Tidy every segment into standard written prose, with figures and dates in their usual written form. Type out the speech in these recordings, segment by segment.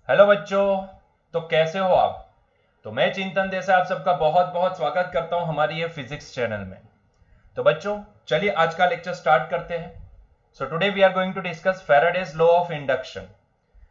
Hello बच्चों। तो कैसे हो आप? तो मैं चिंतन देसाई आप सबका बहुत बहुत स्वागत करता हूं हमारी ये फिजिक्स चैनल में। तो बच्चों, चलिए आज का लेक्चर स्टार्ट करते हैं। So today we are going to discuss Faraday's law of induction.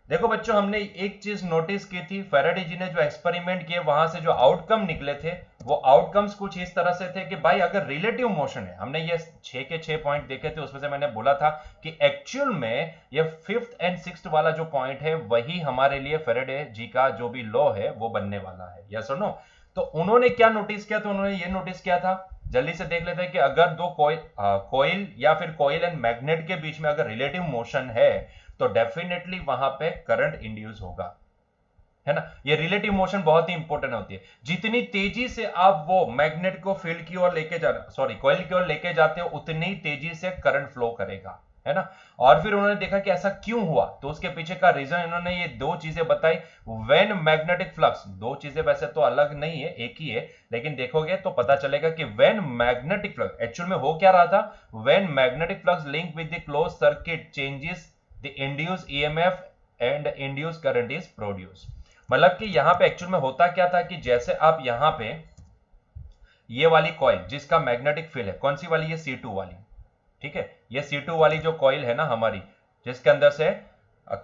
देखो बच्चों, हमने एक चीज नोटिस की थी, फैराडे जी ने जो एक्सपेरिमेंट किए वहां से जो आउटकम निकले थे वो आउटकम्स कुछ इस तरह से थे कि भाई अगर रिलेटिव मोशन है, हमने ये 6 के 6 पॉइंट देखे थे, उसमें से मैंने बोला था कि एक्चुअल में ये फिफ्थ एंड सिक्स्थ वाला जो पॉइंट है वही हमारे लिए फैराडे जी का जो भी लॉ है वो बनने वाला है। यस और नो? तो उन्होंने क्या नोटिस किया? तो उन्होंने ये नोटिस किया था, जल्दी से देख लेते हैं कि अगर दो कोयल या फिर कोयल एंड मैग्नेट के बीच में अगर रिलेटिव मोशन है तो डेफिनेटली वहां पे करंट इंड्यूस होगा, है ना। ये रिलेटिव मोशन बहुत ही इंपॉर्टेंट होती है। जितनी तेजी से आप वो मैग्नेट को फील्ड की ओर लेके जा सॉरी कोयल की ओर लेके जाते हो उतनी तेजी से करंट फ्लो करेगा, है ना। और फिर उन्होंने देखा कि ऐसा क्यों हुआ, तो उसके पीछे का रीजन इन्होंने ये दो चीजें बताई। व्हेन मैग्नेटिक फ्लक्स, दो चीजें वैसे तो अलग नहीं है, एक ही है, लेकिन देखोगे तो पता चलेगा कि व्हेन मैग्नेटिक फ्लक्स एक्चुअल में हो क्या रहा था। When magnetic flux link with the close circuit changes the induced EMF and induce current is produce. मतलब कि यहां पे एक्चुअल में होता क्या था कि जैसे आप यहां पे ये वाली कॉइल जिसका मैग्नेटिक फील्ड है, कौन सी वाली? ये C2 वाली, ठीक है। ये C2 वाली जो कॉइल है ना हमारी, जिसके अंदर से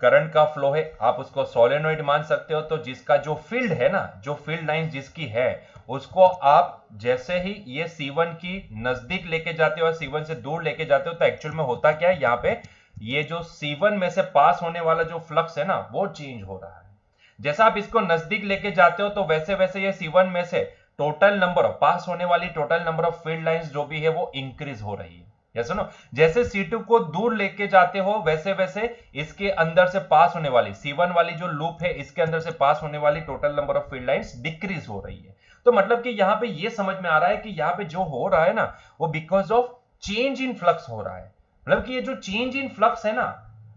करंट का फ्लो है, आप उसको सोलेनोइड मान सकते हो। तो जिसका जो फील्ड है ना, जो फील्ड लाइन जिसकी है, उसको आप जैसे ही ये C1 की नजदीक लेके जाते हो और C1 से दूर लेके जाते हो तो एक्चुअल में होता क्या है, यहाँ पे ये जो C1 में से पास होने वाला जो फ्लक्स है ना वो चेंज हो रहा है। जैसा आप इसको नजदीक लेके जाते हो तो वैसे वैसे ये C1 में से टोटल नंबर ऑफ पास होने वाली total number of field lines जो भी है वो इंक्रीज हो रही है। Yes no? जैसे C2 को दूर लेके जाते हो वैसे वैसे इसके अंदर से पास होने वाली C1 वाली जो लूप है इसके अंदर से पास होने वाली total number of field lines decrease हो रही है। तो मतलब कि यहां पे ये समझ में आ रहा है कि यहां पे जो हो रहा है ना वो because of change in flux हो रहा है। मतलब कि ये जो चेंज इन फ्लक्स है ना,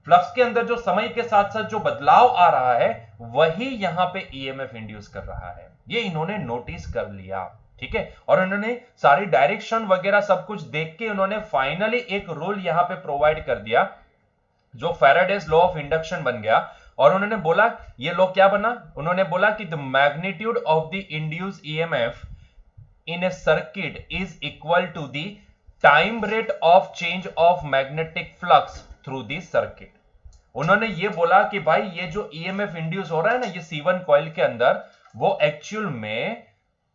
फ्लक्स के अंदर जो समय के साथ साथ जो बदलाव आ रहा है वही यहां पे ईएमएफ इंड्यूस कर रहा है। ये इन्होंने नोटिस कर लिया, ठीक है। और उन्होंने सारी डायरेक्शन वगैरह सब कुछ देख के उन्होंने फाइनली एक रूल यहां पे प्रोवाइड कर दिया जो फैराडेज लॉ ऑफ इंडक्शन बन गया। और उन्होंने बोला, ये लॉ क्या बना? उन्होंने बोला कि the magnitude of the induced EMF in a circuit is equal to the time rate of change of magnetic flux through the circuit। उन्होंने ये बोला कि भाई ये जो ईएमएफ इंड्यूस हो रहा है ना ये C1 कॉइल के अंदर, वो एक्चुअल में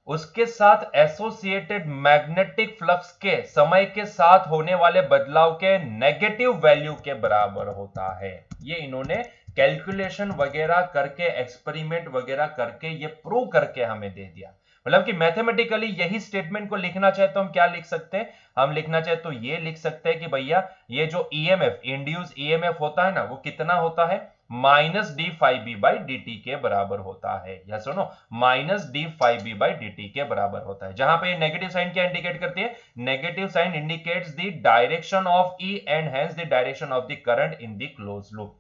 उसके साथ एसोसिएटेड मैग्नेटिक फ्लक्स के समय के साथ होने वाले बदलाव के नेगेटिव वैल्यू के बराबर होता है। ये इन्होंने कैलकुलेशन वगैरह करके एक्सपेरिमेंट वगैरह करके ये प्रूव करके हमें दे दिया। मतलब कि मैथमेटिकली यही स्टेटमेंट को लिखना चाहे तो हम क्या लिख सकते हैं? हम लिखना चाहे तो ये लिख सकते हैं कि भैया ये जो ईएमएफ इंड्यूस ईएमएफ होता है ना वो कितना होता है? Minus d phi b by d t के बराबर होता है। या सुनो, minus d phi b by d t के बराबर होता है। जहां पे नेगेटिव साइन क्या इंडिकेट करती है? Negative sign indicates the direction of e and hence the direction of the current in the close loop.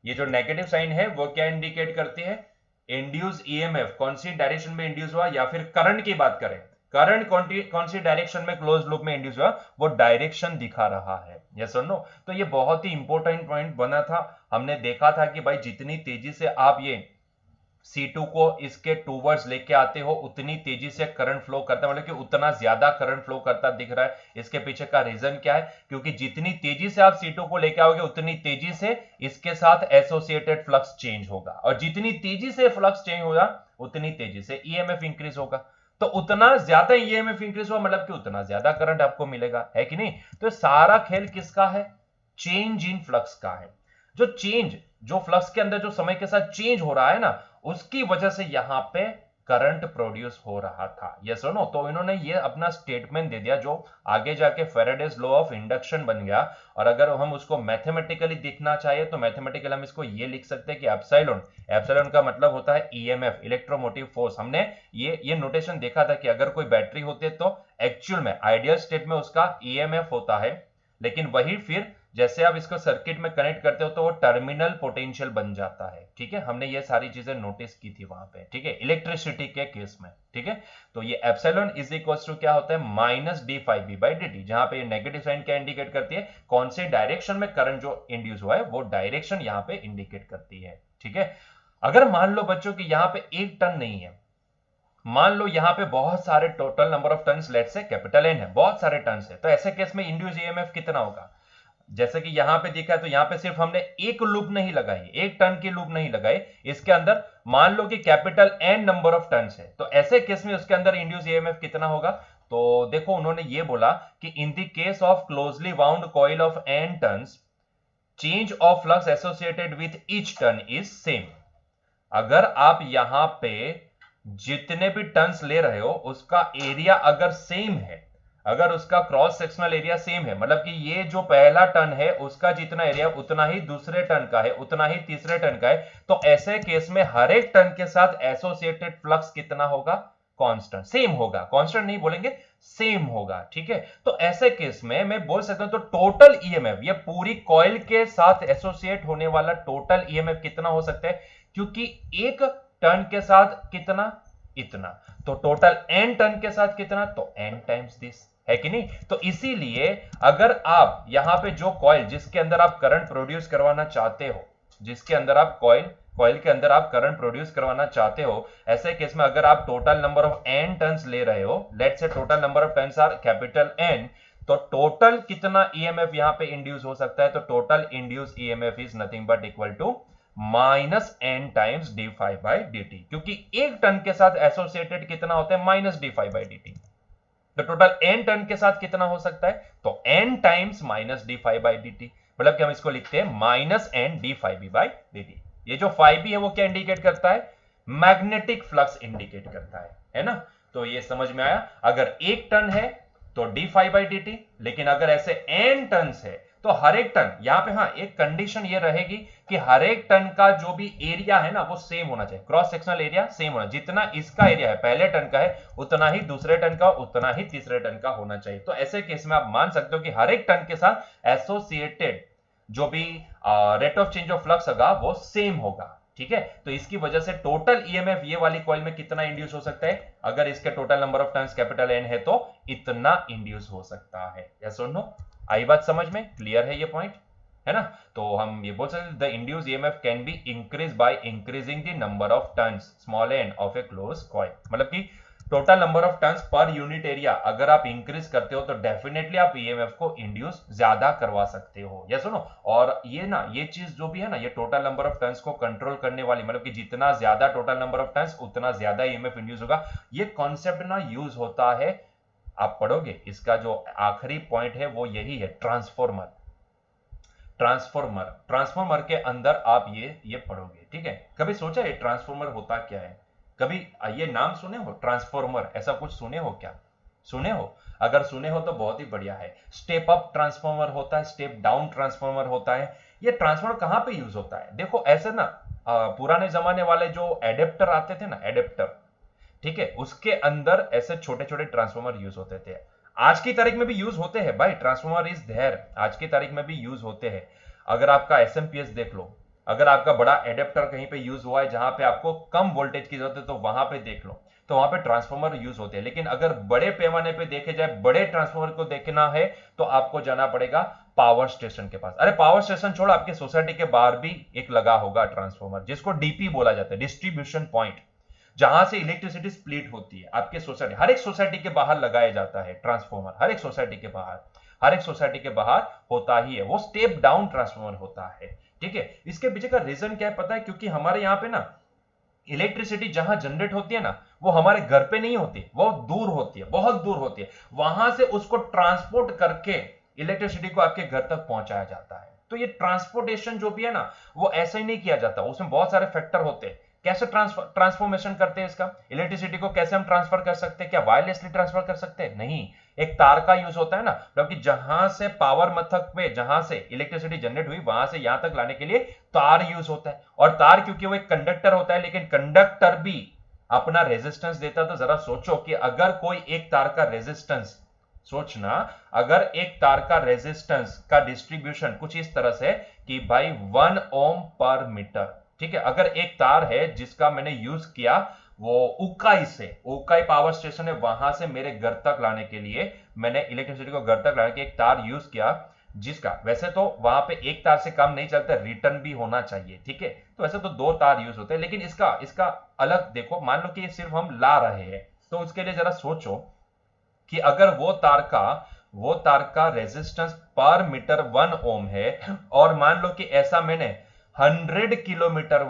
ये जो नेगेटिव साइन है वो क्या इंडिकेट करती है? इंड्यूस ईएमएफ कौन सी डायरेक्शन में इंड्यूस हुआ, या फिर करंट की बात करें, करंट कौन सी डायरेक्शन में क्लोज लूप में इंड्यूस हुआ, वो डायरेक्शन दिखा रहा है। यस और नो? तो ये बहुत ही इंपॉर्टेंट पॉइंट बना था। हमने देखा था कि भाई जितनी तेजी से आप ये C2 को इसके टूवर्ड्स लेके आते हो उतनी तेजी से करंट फ्लो करता है, मतलब कि उतना ज्यादा करंट फ्लो करता दिख रहा है। इसके पीछे का रीजन क्या है? क्योंकि जितनी तेजी से आप C2 को लेके आओगे उतनी तेजी से इसके साथ एसोसिएटेड फ्लक्स चेंज होगा, और जितनी तेजी से फ्लक्स चेंज होगा उतनी तेजी से ईएमएफ इंक्रीज होगा। तो उतना ज्यादा ईएमएफ इंक्रीज हुआ मतलब कि उतना ज्यादा करंट आपको मिलेगा, है कि नहीं? तो सारा खेल किसका है? चेंज इन फ्लक्स का है। जो फ्लक्स के अंदर जो समय के साथ चेंज हो रहा है ना उसकी वजह से यहां पे करंट प्रोड्यूस हो रहा था। यस और नो? तो इन्होंने ये अपना स्टेटमेंट दे दिया जो आगे जाके फैराडेज लॉ ऑफ इंडक्शन बन गया। और अगर हम उसको मैथमेटिकली देखना चाहे तो मैथमेटिकली हम इसको ये लिख सकते हैं कि एप्सिलॉन, एप्सिलॉन का मतलब होता है ईएमएफ, इलेक्ट्रोमोटिव फोर्स। हमने ये नोटेशन देखा था कि अगर कोई बैटरी होती है तो एक्चुअल में आइडियल स्टेट में उसका ईएमएफ होता है, लेकिन वही फिर जैसे आप इसको सर्किट में कनेक्ट करते हो तो वो टर्मिनल पोटेंशियल बन जाता है। ठीक है, हमने ये सारी चीजें नोटिस की थी वहां पे, ठीक है, इलेक्ट्रिसिटी के केस में। ठीक है, तो ये एप्सिलॉन इज इक्वल टू क्या होता है? Minus d phi b by d t, जहां पे ये नेगेटिव साइन क्या इंडिकेट करती है? कौन से डायरेक्शन में करंट जो इंड्यूस हुआ है वो डायरेक्शन यहां पे इंडिकेट करती है। ठीक है, अगर मान लो बच्चों कि यहां पे 1 टन नहीं है, मान लो यहां पे बहुत सारे total number of turns let say capital N है, बहुत सारे टन्स है, तो ऐसे केस में इंड्यूस ईएमएफ कितना होगा? जैसे कि यहां पे दिखा है, तो यहां पे सिर्फ हमने एक लूप नहीं लगाई, 1 टन की लूप नहीं लगाई, इसके अंदर मान लो कि capital N number of turns है, तो ऐसे केस में उसके अंदर इंड्यूस ईएमएफ कितना होगा? तो देखो उन्होंने ये बोला कि in the case of closely wound coil of N turns, change of flux associated with each turn is same. अगर आप यहां पे जितने भी टन्स ले रहे हो उसका एरिया अगर सेम है, अगर उसका क्रॉस सेक्शनल एरिया सेम है, मतलब कि ये जो पहला टन है उसका जितना एरिया उतना ही दूसरे टन का है, उतना ही तीसरे टन का है, तो ऐसे केस में हर एक टन के साथ एसोसिएटेड फ्लक्स कितना होगा? कांस्टेंट, सेम होगा, कांस्टेंट नहीं बोलेंगे, सेम होगा, ठीक है। तो ऐसे केस में मैं बोल सकता हूं तो टोटल ईएमएफ, ये पूरी कॉइल के साथ एसोसिएट होने वाला टोटल ईएमएफ कितना हो सकता है? क्योंकि एक टन के साथ कितना? इतना, तो टोटल एन टन के साथ कितना? तो एन टाइम्स दिस, है कि नहीं? तो इसीलिए अगर आप यहां पे जो कॉइल जिसके अंदर आप करंट प्रोड्यूस करवाना चाहते हो, जिसके अंदर आप कॉइल के अंदर आप करंट प्रोड्यूस करवाना चाहते हो, ऐसे केस में अगर आप total number of N turns ले रहे हो, let's say total number of turns are capital N, तो टोटल कितना ईएमएफ यहां पे इंड्यूस हो सकता है? तो total induced EMF is nothing but equal to minus N times d phi by d t, क्योंकि 1 टन के साथ एसोसिएटेड कितना होता है? Minus d phi by d t. तो टोटल एन टन के साथ कितना हो सकता है? तो N times minus d phi by d t, मतलब कि हम इसको लिखते हैं minus N d phi b by d t. ये जो फाइव बी है वो क्या इंडिकेट करता है? मैग्नेटिक फ्लक्स इंडिकेट करता है ना? तो ये समझ में आया? अगर 1 टन है तो D phi by d T, लेकिन अगर ऐसे एन टन है तो हर एक टन, यहां पे हाँ एक कंडीशन ये रहेगी कि हर एक टन का जो भी एरिया है ना वो सेम होना चाहिए, क्रॉस सेक्शनल एरिया सेम होना, जितना इसका एरिया है पहले टन का है उतना ही दूसरे टन का, उतना ही तीसरे टन का होना चाहिए। तो ऐसे केस में आप मान सकते हो कि हर एक टन के साथ एसोसिएटेड जो भी rate of change of flux होगा वो सेम होगा, ठीक है। तो इसकी वजह से टोटल ईएमएफ ये वाली कॉइल में कितना इंड्यूस हो सकता है? अगर इसके total number of turns capital N है तो इतना इंड्यूस हो सकता है। यस और नो? आई बात समझ में? क्लियर है ये पॉइंट, है ना? तो हम ये बोल सकते the induced EMF can be increase by increasing the number of turns small n of a close coil, मतलब कि टोटल नंबर ऑफ टर्न्स पर यूनिट एरिया अगर आप इंक्रीज करते हो तो डेफिनेटली आप ईएमएफ को इंड्यूस ज्यादा करवा सकते हो। ये सुनो, और ये ना ये चीज जो भी है ना, ये टोटल नंबर ऑफ टर्न्स को कंट्रोल करने वाली, मतलब कि जितना ज्यादा टोटल नंबर ऑफ टर्न्स उतना ज्यादा ईएमएफ इंड्यूस होगा, ये कॉन्सेप्ट ना यूज होता है, आप पढ़ोगे इसका जो आखिरी पॉइंट है वो यही है, ट्रांसफॉर्मर। ट्रांसफॉर्मर के अंदर आप ये पढ़ोगे, ठीक है। कभी सोचा है ट्रांसफॉर्मर होता क्या है? कभी ये नाम सुने हो ट्रांसफॉर्मर? ऐसा कुछ सुने हो क्या? सुने हो? अगर सुने हो तो बहुत ही बढ़िया है। स्टेप अप ट्रांसफॉर्मर होता है, स्टेप डाउन ट्रांसफॉर्मर होता है। ये ट्रांसफॉर्मर कहां पे यूज होता है? देखो ऐसे ना पुराने जमाने वाले जो एडेप्टर आते थे ना, एडेप्टर, ठीक है, उसके अंदर ऐसे छोटे छोटे ट्रांसफॉर्मर यूज होते थे। आज की तारीख में भी यूज होते हैं भाई, ट्रांसफॉर्मर इज देयर, आज की तारीख में भी यूज होते हैं। अगर आपका एसएमपीएस देख लो, अगर आपका बड़ा एडेप्टर कहीं पे यूज हुआ है जहां पे आपको कम वोल्टेज की जरूरत है तो वहां पे देख लो, तो वहां पे ट्रांसफॉर्मर यूज होते हैं। लेकिन अगर बड़े पैमाने पे देखे जाए, बड़े ट्रांसफॉर्मर को देखना है तो आपको जाना पड़ेगा पावर स्टेशन के पास। अरे पावर स्टेशन छोड़, आपके सोसाइटी के बाहर भी एक लगा होगा ट्रांसफॉर्मर, जिसको डीपी बोला जाता है, डिस्ट्रीब्यूशन पॉइंट, जहां से इलेक्ट्रिसिटी स्प्लिट होती है। आपके सोसाइटी, हर एक सोसाइटी के बाहर लगाया जाता है ट्रांसफॉर्मर, हर एक सोसाइटी के बाहर, हर एक सोसाइटी के बाहर होता ही है। वो स्टेप डाउन ट्रांसफॉर्मर होता है, ठीक है। इसके पीछे का रीजन क्या है पता है? क्योंकि हमारे यहाँ पे ना इलेक्ट्रिसिटी जहां जनरेट होती है ना, वो हमारे घर पे नहीं होती, वो दूर होती है, बहुत दूर होती है। वहां से उसको ट्रांसपोर्ट करके इलेक्ट्रिसिटी को आपके घर तक पहुंचाया जाता है। तो ये ट्रांसपोर्टेशन जो भी है ना, वो ऐसे ही नहीं किया जाता, उसमें बहुत सारे फैक्टर होते हैं। कैसे ट्रांसफॉर्मेशन करते हैं इसका? इलेक्ट्रिसिटी को कैसे हम ट्रांसफर कर सकते हैं? क्या वायरलेसली ट्रांसफर कर सकते हैं? नहीं, एक तार का यूज होता है ना, क्योंकि जहां से पावर मथक पे, जहां से इलेक्ट्रिसिटी जनरेट हुई वहां से यहां तक लाने के लिए तार यूज होता है। और तार क्योंकि वो एक कंडक्टर होता है, लेकिन कंडक्टर भी अपना रेजिस्टेंस देता है। तो जरा सोचो कि अगर कोई एक तार का रेजिस्टेंस, सोचना, अगर एक तार का रेजिस्टेंस का डिस्ट्रीब्यूशन कुछ इस तरह से कि भाई 1 ओम पर मीटर, ठीक है। अगर एक तार है जिसका मैंने यूज किया वो उकाई से, उकाई पावर स्टेशन है, वहां से मेरे घर तक लाने के लिए, मैंने इलेक्ट्रिसिटी को घर तक लाने के एक तार यूज किया, जिसका वैसे तो वहां पे एक तार से काम नहीं चलता, रिटर्न भी होना चाहिए, ठीक है। तो वैसे तो दो तार यूज होते हैं, लेकिन इसका इसका अलग देखो, मान लो कि सिर्फ हम ला रहे हैं, तो उसके लिए जरा सोचो कि अगर वो तार का रेजिस्टेंस पर मीटर 1 ओम है, और मान लो कि ऐसा मैंने 100 किलोमीटर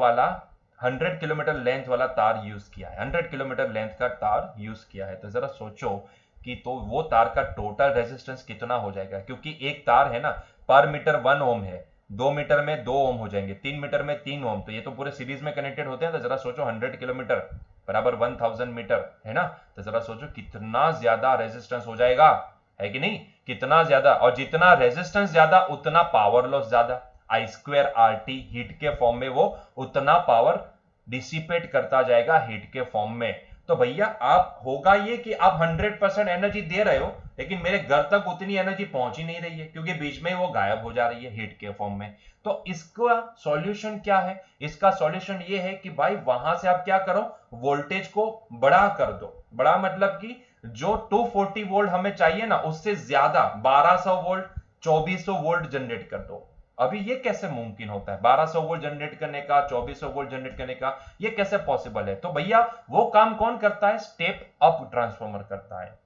लेंथ वाला तार यूज किया है, 100 किलोमीटर लेंथ का तार यूज किया है, तो जरा सोचो कि तो वो तार का टोटल रेजिस्टेंस कितना हो जाएगा, क्योंकि एक तार है ना, पर मीटर 1 ओम है, 2 मीटर में 2 ओम हो जाएंगे, 3 मीटर में 3 ओम, तो ये तो पूरे सीरीज में कनेक्टेड होते हैं। तो जरा सोचो 100 किलोमीटर बराबर 1000 मीटर है ना, तो जरा सोचो कितना ज्यादा रेजिस्टेंस हो जाएगा, है कि नहीं, कितना ज्यादा, और जितना रेजिस्टेंस ज्यादा उतना पावर लॉस ज्यादा, I square R T heat के फॉर्म में वो उतना पावर डिसिपेट करता जाएगा हीट के फॉर्म में। तो भैया आप होगा ये कि आप 100% एनर्जी दे रहे हो, लेकिन मेरे घर तक उतनी एनर्जी पहुंच ही नहीं रही है, क्योंकि बीच में वो गायब हो जा रही है हीट के फॉर्म में। तो इसका सॉल्यूशन क्या है? इसका सॉल्यूशन ये है कि भाई वहां से आप क्या करो, वोल्टेज को बड़ा कर दो। बड़ा मतलब कि जो 240 वोल्ट हमें चाहिए ना, उससे ज्यादा 1200 वोल्ट 2400 वोल्ट जनरेट कर दो। अभी ये कैसे मुमकिन होता है 1200 वोल्ट जनरेट करने का, 2400 वोल्ट जनरेट करने का, ये कैसे पॉसिबल है? तो भैया वो काम कौन करता है? स्टेप अप ट्रांसफॉर्मर करता है।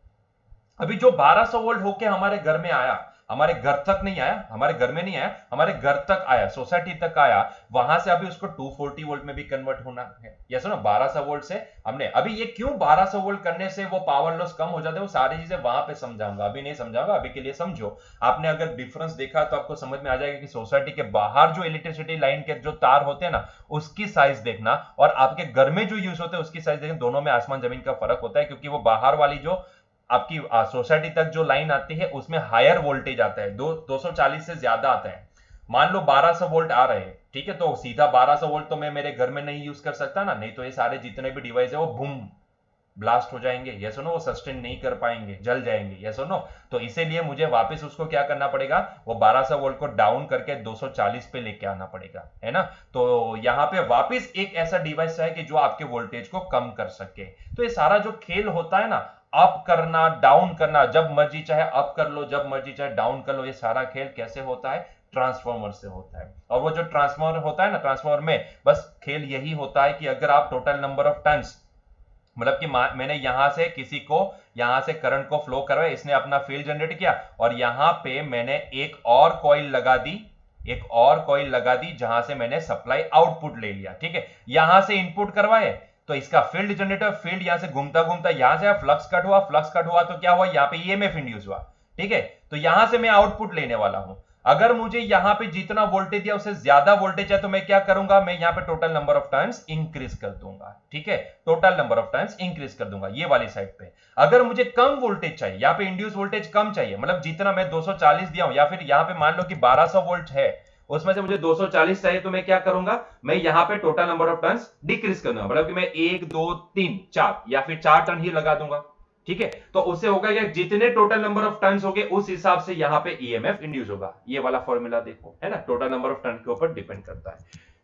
अभी जो 1200 वोल्ट होके हमारे घर में आया, हमारे घर तक नहीं आया, हमारे घर में नहीं आया, हमारे घर तक आया, सोसाइटी तक आया, वहां से अभी उसको 240 वोल्ट में भी कन्वर्ट होना है। ये सुनो, 1200 वोल्ट से हमने अभी ये क्यों 1200 वोल्ट करने से वो पावर लॉस कम हो जाता है, वो सारी चीजें वहां पे समझाऊंगा, अभी नहीं समझाऊंगा, अभी के लिए समझो। आपने अगर डिफरेंस देखा तो आपको समझ में आ जाएगा कि सोसाइटी के बाहर जो इलेक्ट्रिसिटी लाइन के जो तार होते हैं ना, उसकी साइज देखना, और आपके घर में जो यूज होते हैं उसकी साइज देखना, दोनों में आसमान जमीन का फर्क होता है। क्योंकि वो बाहर वाली जो आपकी सोसाइटी तक जो लाइन आती है उसमें हायर वोल्टेज आता है, 240 से ज्यादा आता है। मान लो 1200 वोल्ट आ रहे हैं, ठीक है, तो सीधा 1200 वोल्ट तो मैं मेरे घर में नहीं यूज कर सकता ना, नहीं तो ये सारे जितने भी डिवाइस है वो बूम ब्लास्ट हो जाएंगे, ये सुनो, वो सस्टेन नहीं कर पाएंगे, जल जाएंगे, ये सुनो। तो इसीलिए मुझे वापस उसको क्या करना पड़ेगा, वो 1200 वोल्ट को डाउन करके 240 पे लेके आना पड़ेगा, है ना। तो यहाँ पे वापस एक ऐसा डिवाइस है कि जो आपके वोल्टेज को कम कर सके। तो ये सारा जो खेल होता है ना, अप करना डाउन करना, जब मर्जी चाहे अप कर लो, जब मर्जी चाहे डाउन कर लो, ये सारा खेल कैसे होता है? ट्रांसफॉर्मर से होता है। और वो जो ट्रांसफॉर्मर होता है ना, ट्रांसफॉर्मर में बस खेल यही होता है कि अगर आप टोटल नंबर ऑफ टर्न्स, मतलब कि मैंने यहां से किसी को यहां से करंट को फ्लो करवाया, इसने अपना फील्ड जनरेट किया, और यहां पे मैंने एक और कॉइल लगा दी, एक और कॉइल लगा दी जहां से मैंने सप्लाई आउटपुट ले लिया, ठीक है। यहां से इनपुट करवाए तो इसका फील्ड जनरेटर, फील्ड यहां से घूमता घूमता यहां से फ्लक्स कट हुआ, फ्लक्स कट हुआ तो क्या हुआ, यहां पे ईएमएफ इंड्यूस हुआ, ठीक है। तो यहां से मैं आउटपुट लेने वाला हूं। अगर मुझे यहां पे जितना वोल्टेज दिया उससे ज्यादा वोल्टेज है, तो मैं क्या करूंगा, मैं यहां पे total number of turns increase कर दूंगा, ठीक है, total number of turns increase कर दूंगा ये वाली साइड पे। अगर मुझे कम वोल्टेज चाहिए, यहां पे इंड्यूस वोल्टेज कम चाहिए, मतलब जितना मैं 240 दिया हूं, या फिर यहां पे मान लो कि 1200 वोल्ट है, उसमें से मुझे 240 चाहिए, तो मैं क्या करूंगा, मैं यहां पे total number of turns decrease कर दूंगा, मतलब कि मैं 1 2 3 4 या फिर 4 टर्न ही लगा दूंगा, ठीक है। तो उससे होगा कि जितने टोटल नंबर ऑफ टर्न्स होंगे उस हिसाब से यहां पे ईएमएफ इंड्यूस होगा। ये वाला फॉर्मूला देखो, है ना, टोटल नंबर ऑफ टर्न के ऊपर डिपेंड करता है,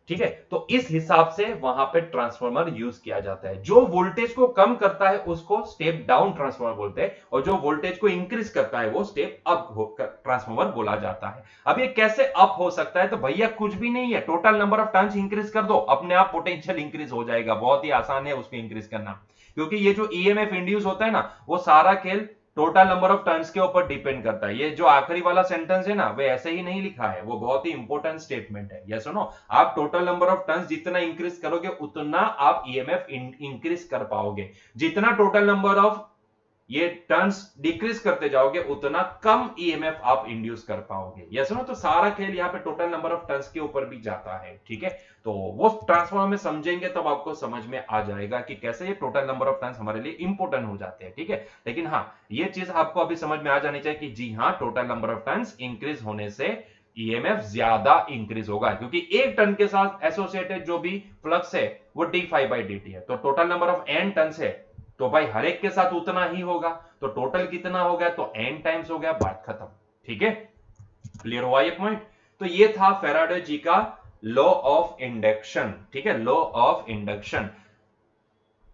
ठीक है। तो इस हिसाब से वहां पे ट्रांसफार्मर यूज किया जाता है। जो वोल्टेज को कम करता है उसको स्टेप डाउन ट्रांसफार्मर बोलते हैं, और जो वोल्टेज को इंक्रीज करता है वो स्टेप अप ट्रांसफार्मर बोला जाता है। अब ये कैसे अप हो सकता है? तो भैया कुछ भी नहीं है, total number of turns increase कर दो, अपने आप पोटेंशियल इंक्रीज हो जाएगा। बहुत ही आसान है उसको इंक्रीज करना, क्योंकि ये जो ईएमएफ इंड्यूस होता है ना, वो सारा खेल टोटल नंबर ऑफ टर्न्स के ऊपर डिपेंड करता है। ये जो आखिरी वाला सेंटेंस है ना, वे ऐसे ही नहीं लिखा है, वो बहुत ही इंपॉर्टेंट स्टेटमेंट है। यस सुनो, आप टोटल नंबर ऑफ टर्न्स जितना इंक्रीज करोगे उतना आप ईएमएफ इंक्रीज कर पाओगे। जितना टोटल नंबर ऑफ ये टर्न्स डिक्रीज करते जाओगे उतना कम ईएमएफ आप इंड्यूस कर पाओगे। यस सुनो, तो सारा खेल यहाँ पे टोटल नंबर ऑफ टर्न्स के ऊपर भी जाता है, ठीक है। तो वो ट्रांसफॉर्मर में समझेंगे तब आपको समझ में आ जाएगा कि कैसे ये टोटल नंबर ऑफ टर्न्स हमारे लिए इंपॉर्टेंट हो जाते हैं, ठीक है। लेकिन हाँ, ये चीज आपको अभी समझ में आ जानी चाहिए कि जी हाँ, total number of turns increase होने से ईएमएफ ज्यादा इंक्रीज होगा, क्योंकि एक टर्न के साथ एसोसिएटेड जो भी फ्लक्स है वो d∅dt है। तो total number of n turns है, तो भाई हर एक के साथ उतना ही होगा, तो टोटल कितना हो गया, तो n टाइम्स हो गया, बात खत्म, ठीक है। क्लियर हुआ ये पॉइंट? तो ये था फैराडे जी का लॉ ऑफ इंडक्शन, ठीक है, लॉ ऑफ इंडक्शन।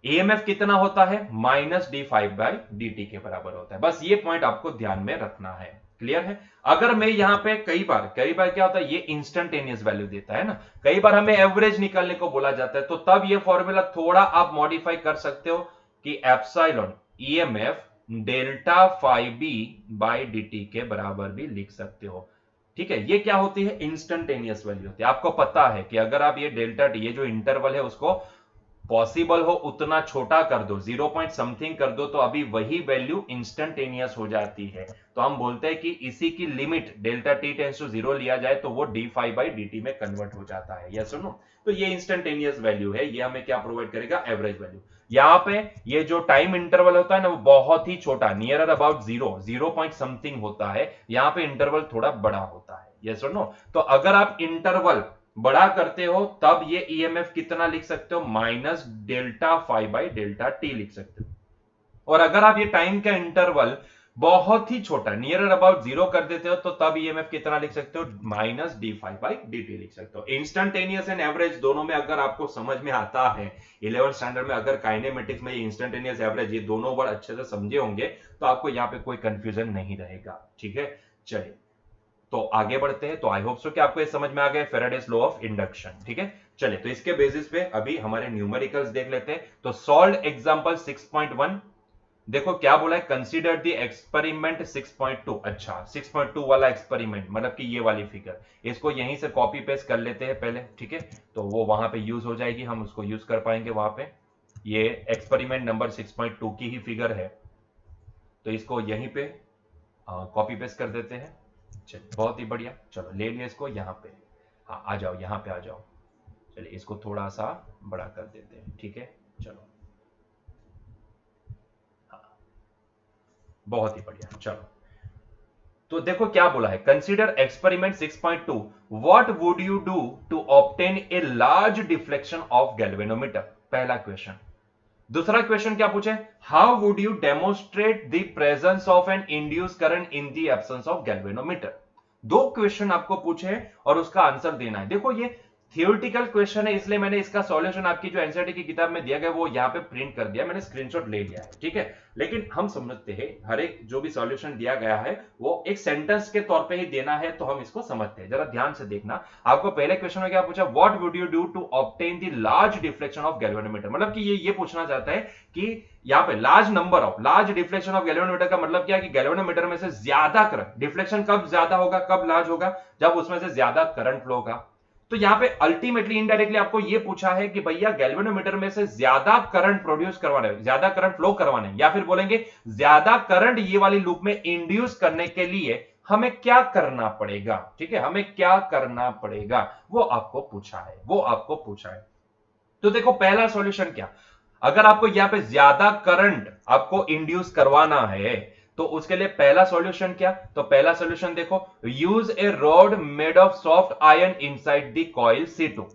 ईएमएफ कितना होता है, -d∅dt के बराबर होता है। बस ये पॉइंट आपको ध्यान में रखना है, क्लियर है? अगर मैं यहां पे कई बार क्या होता है, ये इंस्टेंटेनियस वैल्यू देता है ना, कई बार हमें एवरेज निकालने को बोला जाता है, तो तब ये फॉर्मूला थोड़ा आप मॉडिफाई कर सकते हो कि epsilon EMF delta phi b by dt के बराबर भी लिख सकते हो। ठीक है, ये क्या होती है, इंस्टेंटेनियस वैल्यू होती है। आपको पता है कि अगर आप ये डेल्टा टी, ये जो इंटरवल है उसको पॉसिबल हो उतना छोटा कर दो, 0 पॉइंट समथिंग कर दो, तो अभी वही वैल्यू इंस्टेंटेनियस हो जाती है। तो हम बोलते हैं कि इसी की limit delta t tends to 0 लिया जाए तो वो d phi by d t में कन्वर्ट हो जाता है। यस और नो? तो ये इंस्टेंटेनियस वैल्यू है, ये हमें क्या प्रोवाइड करेगा, एवरेज वैल्यू। यहां पे ये जो टाइम इंटरवल होता है ना, वो बहुत ही छोटा, नियर अबाउट 0 पॉइंट समथिंग होता है, यहां पे इंटरवल थोड़ा बड़ा होता है। यस और नो? तो अगर आप इंटरवल बड़ा करते हो तब ये ईएमएफ कितना लिख सकते हो, minus delta phi by delta t लिख सकते हो। और अगर आप ये टाइम का इंटरवल बहुत ही छोटा, नियर अबाउट 0 कर देते हो, तो तब ईएमएफ कितना लिख सकते हो, minus d phi by d t लिख सकते हो। इंस्टेंटेनियस एंड एवरेज दोनों में अगर आपको समझ में आता है, 11th स्टैंडर्ड में अगर काइनेमेटिक्स में इंस्टेंटेनियस एवरेज ये दोनों वर्ड अच्छे से समझे होंगे, तो आपको यहां पे कोई कंफ्यूजन नहीं रहेगा। ठीक है, चलिए तो आगे बढ़ते हैं। तो आई होप सो कि आपको ये समझ में आ गया फेराडेस लॉ ऑफ इंडक्शन। ठीक है, चलिए तो इसके बेसिस पे अभी हमारे न्यूमेरिकल्स देख लेते हैं। तो सॉल्व एग्जांपल 6.1, देखो क्या बोला है, कंसीडर द एक्सपेरिमेंट 6.2। अच्छा, 6.2 वाला एक्सपेरिमेंट मतलब कि ये वाली फिगर, इसको यहीं से कॉपी पेस्ट कर लेते हैं पहले। ठीक है, तो वो वहां पे यूज हो जाएगी, हम उसको यूज कर पाएंगे वहां पे। ये एक्सपेरिमेंट नंबर 6.2 की ही फिगर है, तो इसको यहीं पे कॉपी पेस्ट कर देते हैं। चलिए बहुत ही बढ़िया, चलो ले लिया इसको यहाँ पे। हाँ आ जाओ, यहाँ पे आ जाओ। चलिए इसको थोड़ा सा बड़ा कर देते हैं। ठीक है, चलो हाँ, बहुत ही बढ़िया। चलो तो देखो क्या बोला है, consider experiment 6.2, what would you do to obtain a large deflection of galvanometer, पहला क्वेश्चन। दूसरा क्वेश्चन क्या पूछे, how would you demonstrate the presence of an induced current in the absence of galvanometer. दो क्वेश्चन आपको पूछे और उसका answer देना है। देखो ये थियोरेटिकल क्वेश्चन है, इसलिए मैंने इसका सॉल्यूशन आपकी जो एनसीईआरटी की किताब में दिया गया वो यहां पे प्रिंट कर दिया, मैंने स्क्रीनशॉट ले लिया है। ठीक है, लेकिन हम समझते हैं हर एक जो भी सॉल्यूशन दिया गया है वो एक सेंटेंस के तौर पे ही देना है, तो हम इसको समझते हैं। जरा ध्यान से देखना, आपको पहले क्वेश्चन में क्या पूछा, what would you do to obtain the large deflection of galvanometer, मतलब कि ये पूछना चाहता है कि यहाँ पे लार्ज डिफ्लेक्शन ऑफ गैल्वेनोमीटर का मतलब क्या है कि गैल्वेनोमीटर में से ज्यादा करंट, डिफ्लेक्शन कब ज्यादा होगा, कब लार्ज होगा, जब उसमें से ज्यादा करंट फ्लो होगा। तो यहां पे अल्टीमेटली इनडायरेक्टली आपको यह पूछा है कि भैया गैल्वेनोमीटर में से ज्यादा करंट प्रोड्यूस करवाना है, ज्यादा करंट फ्लो करवाना है, या फिर बोलेंगे ज्यादा करंट ये वाली लूप में इंड्यूस करने के लिए हमें क्या करना पड़ेगा। ठीक है, हमें क्या करना पड़ेगा वो आपको पूछा है, वो आपको पूछा है। तो देखो पहला सॉल्यूशन क्या, अगर आपको यहां पे ज्यादा करंट आपको इंड्यूस करवाना है तो उसके लिए पहला सॉल्यूशन क्या, तो पहला सॉल्यूशन देखो, use A rod made of soft iron inside the coil C2।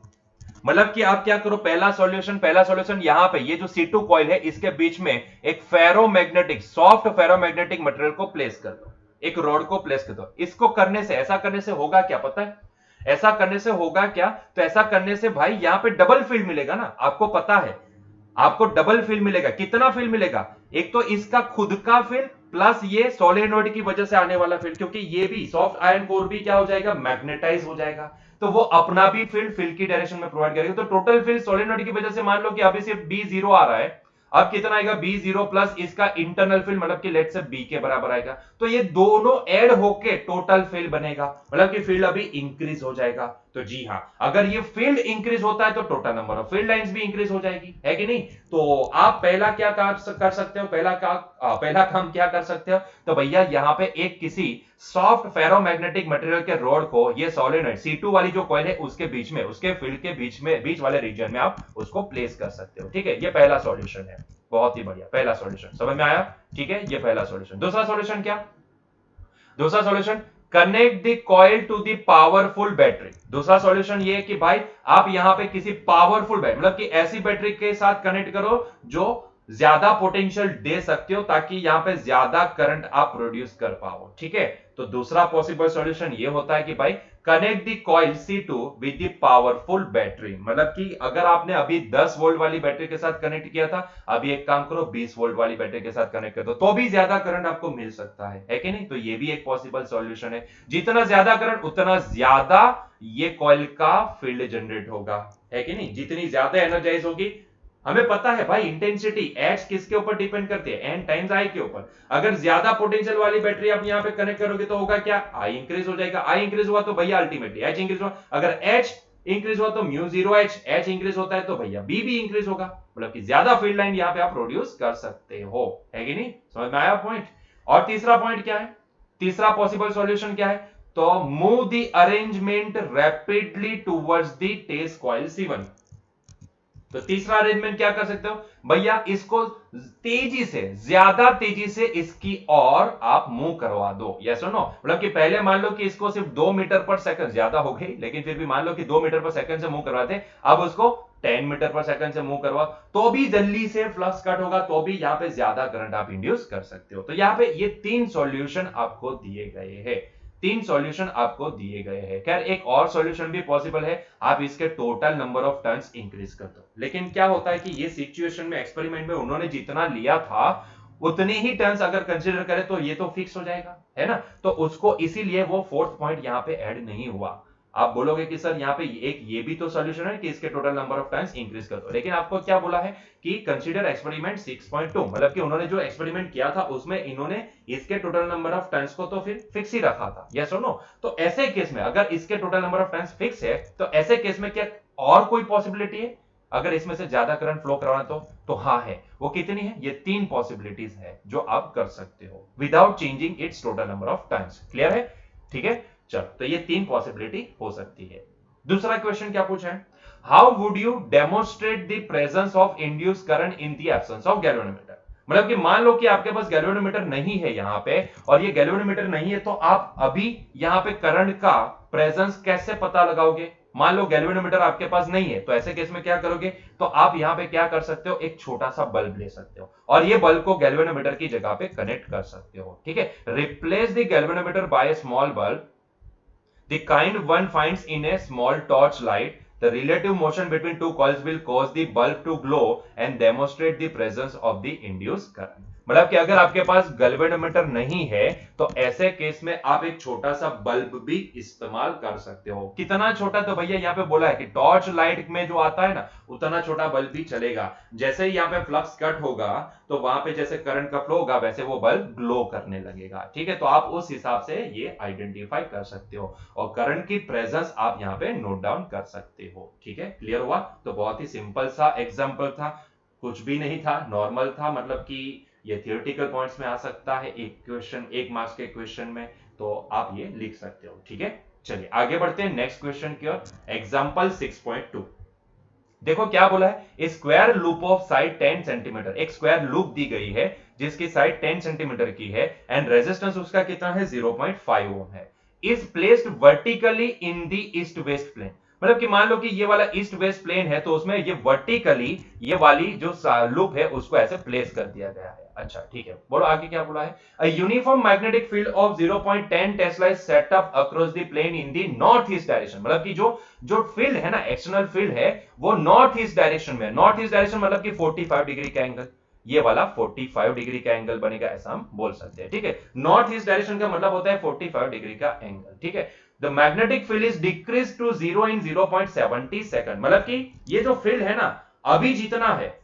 मतलब कि आप क्या करो, पहला सॉल्यूशन यहां पे ये जो C2 कॉइल है इसके बीच में एक फेरोमैग्नेटिक, सॉफ्ट फेरोमैग्नेटिक मटेरियल को प्लेस कर दो, एक रॉड को प्लेस कर दो। इसको करने से, ऐसा करने से होगा क्या पता है, ऐसा करने से होगा क्या, तो ऐसा करने से भाई यहां पे डबल फील्ड मिलेगा ना, आपको पता है आपको डबल फील्ड मिलेगा। कितना फील्ड मिलेगा, एक तो इसका खुद का फील्ड प्लस ये सोलेनोइड की वजह से आने वाला फील्ड, क्योंकि ये भी सॉफ्ट आयरन कोर भी क्या हो जाएगा, मैग्नेटाइज हो जाएगा, तो वो अपना भी फील्ड की डायरेक्शन में प्रोवाइड करेगा। तो टोटल फील्ड सोलेनोइड की वजह से मान लो कि अभी सिर्फ B0 आ रहा है, अब कितना आएगा B0 प्लस इसका इंटरनल फील्ड, मतलब कि लेट से B के बराबर आएगा, तो ये दोनों ऐड होके टोटल फील्ड बनेगा, मतलब कि फील्ड अभी इंक्रीज हो जाएगा। तो जी हां, अगर ये फील्ड इंक्रीज होता है तो total number of field lines भी इंक्रीज हो जाएगी, है कि नहीं। तो आप पहला क्या कर सकते हो, पहला काम क्या कर सकते हो, तो भैया यहां पे एक किसी सॉफ्ट फेरोमैग्नेटिक मटेरियल के रॉड को ये सोलेनोइड C2 वाली जो कॉइल है उसके बीच में, उसके फील्ड के बीच वाले रीजन में आप उसको प्लेस कर सकते हो। ठीक है, ये पहला सॉल्यूशन है, बहुत ही बढ़िया, पहला सॉल्यूशन समझ में आया। ठीक है, ये पहला सॉल्यूशन। दूसरा सॉल्यूशन क्या, दूसरा solution, connect the coil to the powerful battery. दूसरा सॉल्यूशन ये है कि भाई आप यहां पे किसी पावरफुल बैटरी, मतलब कि ऐसी बैटरी के साथ कनेक्ट करो जो ज्यादा पोटेंशियल दे सकते हो, ताकि यहां पे ज्यादा करंट आप प्रोड्यूस कर पाओ। ठीक है, तो दूसरा पॉसिबल सॉल्यूशन ये होता है कि भाई connect the coil C2 with the powerful battery, मतलब कि अगर आपने अभी 10 वोल्ट वाली बैटरी के साथ कनेक्ट किया था, अभी एक काम करो 20 वोल्ट वाली बैटरी के साथ कनेक्ट कर दो, तो भी ज्यादा करंट आपको मिल सकता है कि नहीं? तो ये भी एक पॉसिबल सॉल्यूशन है। जितना ज्यादा करंट उतना ज्यादा ये कॉइल का फील्ड जनरेट होगा, है कि नहीं? जितनी ज्यादा एनर्जाइज होगी, हमें पता है भाई इंटेंसिटी एच किसके ऊपर डिपेंड करती है? एन टाइम्स आई के ऊपर। अगर ज्यादा पोटेंशियल वाली बैटरी आप यहां पे कनेक्ट करोगे तो होगा क्या? आई इंक्रीज हो जाएगा। आई इंक्रीज हुआ तो भैया अल्टीमेटली एच इंक्रीज हुआ। अगर एच इंक्रीज हुआ तो mu zero H, H increase होता है तो भैया बी भी इंक्रीज होगा, मतलब कि ज्यादा फील्ड लाइन यहां पे आप प्रोड्यूस कर सकते हो, है कि नहीं? समझ में आया पॉइंट? और तीसरा पॉइंट क्या है? तीसरा पॉसिबल सॉल्यूशन क्या है? तो move the arrangement rapidly towards the test coil C1। तो तीसरा अरेंजमेंट क्या कर सकते हो भैया? इसको तेजी से, ज्यादा तेजी से इसकी और आप मूव करवा दो। यस और नो? मतलब कि पहले मान लो कि इसको सिर्फ 2 मीटर पर सेकंड, ज्यादा हो गई लेकिन फिर भी मान लो कि 2 मीटर पर सेकंड से मूव करवाते, अब उसको 10 मीटर पर सेकंड से मूव करवा, तो भी जल्दी से फ्लक्स कट होगा, तो भी यहां पे ज्यादा करंट आप इंड्यूस कर सकते हो। तो यहां पे ये 3 सॉल्यूशन आपको दिए गए हैं, 3 सॉल्यूशन आपको दिए गए हैं। खैर एक और सॉल्यूशन भी पॉसिबल है, आप इसके total number of turns increase कर दो। लेकिन क्या होता है कि ये सिचुएशन में, एक्सपेरिमेंट में उन्होंने जितना लिया था उतने ही टर्न्स अगर कंसीडर करें तो ये तो फिक्स हो जाएगा, है ना? तो उसको इसीलिए वो फोर्थ पॉइंट यहां पे ऐड नहीं हुआ। आप बोलोगे कि सर यहाँ पे एक ये भी तो सॉल्यूशन है कि इसके total number of times increase कर दो, लेकिन आपको क्या बोला है कि कंसीडर एक्सपेरिमेंट 6.2, मतलब कि उन्होंने जो एक्सपेरिमेंट किया था उसमें इन्होंने इसके टोटल नंबर ऑफ टर्न्स को तो फिर फिक्स ही रखा था। यस और नो? तो ऐसे केस में अगर इसके total number of turns fix है तो ऐसे केस में क्या और कोई पॉसिबिलिटी है अगर इसमें से ज्यादा करंट फ्लो करवाना? तो हाँ है। वो कितनी है? ये 3 पॉसिबिलिटीज है जो आप कर सकते हो without changing it's total number of times. Clear है? ठीक है, चलो तो ये 3 पॉसिबिलिटी हो सकती है। दूसरा क्वेश्चन क्या पूछा है? How would you demonstrate the presence of induced current in the absence of galvanometer? मतलब कि मान लो कि आपके पास गैल्वेनोमीटर नहीं है यहां पे, और ये गैल्वेनोमीटर नहीं है, तो आप अभी यहां पे करंट का प्रेजेंस कैसे पता लगाओगे? मान लो गैल्वेनोमीटर आपके पास नहीं है, तो ऐसे केस में क्या करोगे? तो आप यहां पे क्या कर सकते हो? एक छोटा सा बल्ब ले सकते हो और ये बल्ब को गैल्वेनोमीटर की जगह पे कनेक्ट कर सकते हो। ठीक है, replace the galvanometer by a small bulb, the kind one finds in a small torch light. The relative motion between two coils will cause the bulb to glow and demonstrate the presence of the induced current. मतलब कि अगर आपके पास galvanometer नहीं है तो ऐसे case में आप एक छोटा सा बल्ब भी इस्तेमाल कर सकते हो। कितना छोटा? तो भैया यहाँ पे बोला है कि टॉर्च लाइट में जो आता है ना उतना छोटा बल्ब भी चलेगा। जैसे ही यहाँ पे फ्लक्स कट होगा तो वहां पे जैसे करंट का फ्लो होगा वैसे वो बल्ब ग्लो करने लगेगा। ठीक है, तो आप उस हिसाब से ये आइडेंटिफाई कर सकते हो और करंट की प्रेजेंस आप यहाँ पे नोट डाउन कर सकते हो। ठीक है, क्लियर हुआ? तो बहुत ही सिंपल सा एग्जांपल था, कुछ भी नहीं था, नॉर्मल था, मतलब कि ये थियोरेटिकल पॉइंट्स में आ सकता है, एक क्वेश्चन, एक मार्क्स के क्वेश्चन में, तो आप ये लिख सकते हो। ठीक है, चलिए आगे बढ़ते हैं नेक्स्ट क्वेश्चन की ओर। एग्जांपल 6.2 देखो क्या बोला है? Square loop of side 10 centimetre, एक स्क्वायर लूप दी गई है जिसकी साइड 10 सेंटीमीटर की है एंड रेजिस्टेंस उसका कितना है? 0.5 ओम है। Is placed vertically in the east west plane, मतलब कि मान लो कि ये वाला ईस्ट वेस्ट प्लेन है तो उसमें ये वर्टिकली ये वाली जो लूप है उसको ऐसे प्लेस कर दिया गया है। अच्छा ठीक है, बोलो आगे क्या बोला है? A uniform magnetic field of 0.10 tesla is set up across the plane in the north east direction, मतलब कि जो जो फील्ड है ना, एक्सटर्नल फील्ड है, वो नॉर्थ ईस्ट डायरेक्शन में। नॉर्थ ईस्ट डायरेक्शन मतलब कि 45 डिग्री का एंगल, ये वाला 45 डिग्री का एंगल बनेगा, ऐसा हम बोल सकते हैं। ठीक है, नॉर्थ ईस्ट डायरेक्शन का मतलब होता है 45 डिग्री का एंगल। ठीक है, the magnetic field is decrease to 0 in 0.70 second, मतलब कि ये जो फील्ड है ना अभी जितना है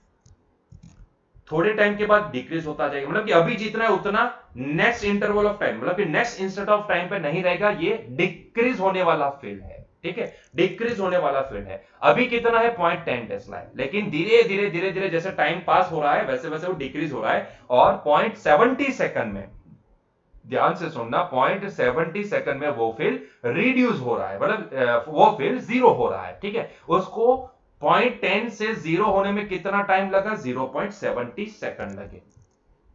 थोड़े टाइम के बाद डिक्रीज होता जाएगा, मतलब कि अभी जितना है उतना नेक्स्ट इंटरवल ऑफ टाइम, मतलब कि नेक्स्ट इंस्टेंट ऑफ टाइम पे नहीं रहेगा, ये डिक्रीज होने वाला फील्ड है। ठीक है, डिक्रीज होने वाला फील्ड है। अभी कितना है? 0.10 टेस्ला है, लेकिन धीरे धीरे धीरे धीरे जैसे टाइम पास हो रहा है वैसे वैसे वो डिक्रीज हो रहा है और 0.70 सेकंड में, ध्यान से सुनना, 0.70 सेकंड में वो फील्ड रिड्यूस हो रहा है, मतलब वो फील्ड जीरो हो रहा है। ठीक है, उसको 0.10 से जीरो होने में कितना टाइम लगा? 0.70 सेकंड लगे